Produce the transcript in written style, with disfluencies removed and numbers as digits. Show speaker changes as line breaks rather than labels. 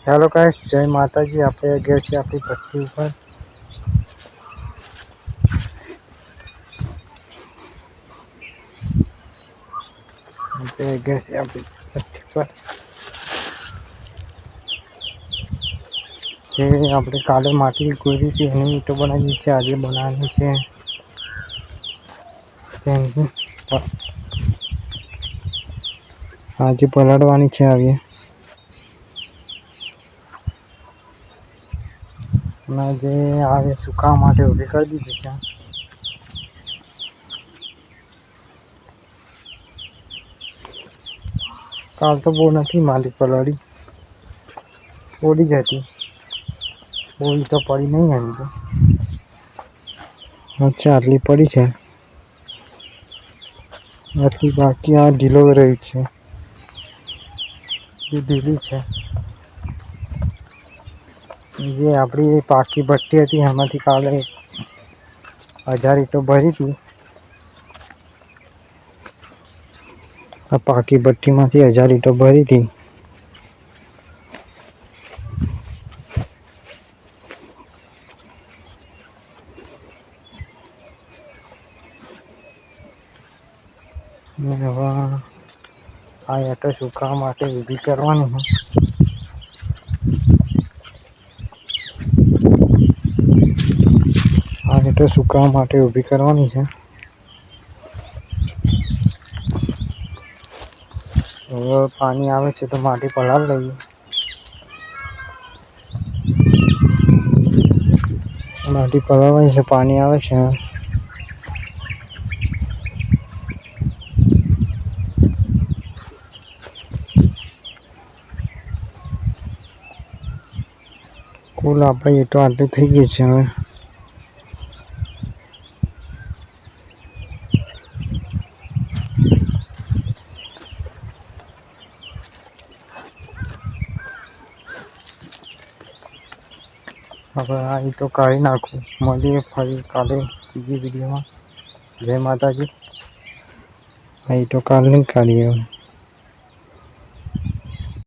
Hello guys, જય માતાજી. આપણે ગયા છીએ આપણી ભઠ્ઠી ઉપર. આપણે ગયા છીએ આપણી ભઠ્ઠી પર. જે આપણે કાલે માટી કોરી હતી એની ઈંટો બનાવી છે, આજે બનાવવાની છે. આજે પલાળવાની છે. આજે અને જે આવે સુકાવા માટે ઊભી કરી દીધી છે. કાલ તો બહુ નથી માટી પલાળી, થોડી જ હતી. બહુ તો પડી નહીં એમ તો. અચ્છા, આટલી પડી છે. આટલી બાકી આ ઢીલો રહી છે. એ ઢીલી છે. જે આપણી પાકી ભઠ્ઠી હતી એમાંથી કાલે 1000 ઈંટો ભરી હતી. આ પાકી ભઠ્ઠીમાંથી 1000 ઈંટો ભરી હતી. હવે આ ઈંટો સુકાવા માટે ઊભી કરવાની છે. આ ઈંટો સુકાવા માટે ઊભી કરવાની છે. હવે પાણી આવે છે તો માટી પલાળી લઈએ. માટી પલાળવાની છે, પાણી આવે છે. કુલ આપણે ઈંટો આટલી થઈ ગઈ છે. હવે આ ઈંટો કાઢી નાખું. મળીએ ફરી કાલે બીજી વિડીયોમાં. જય માતાજી. આ ઈંટો કાલે નહીં કાઢીએ.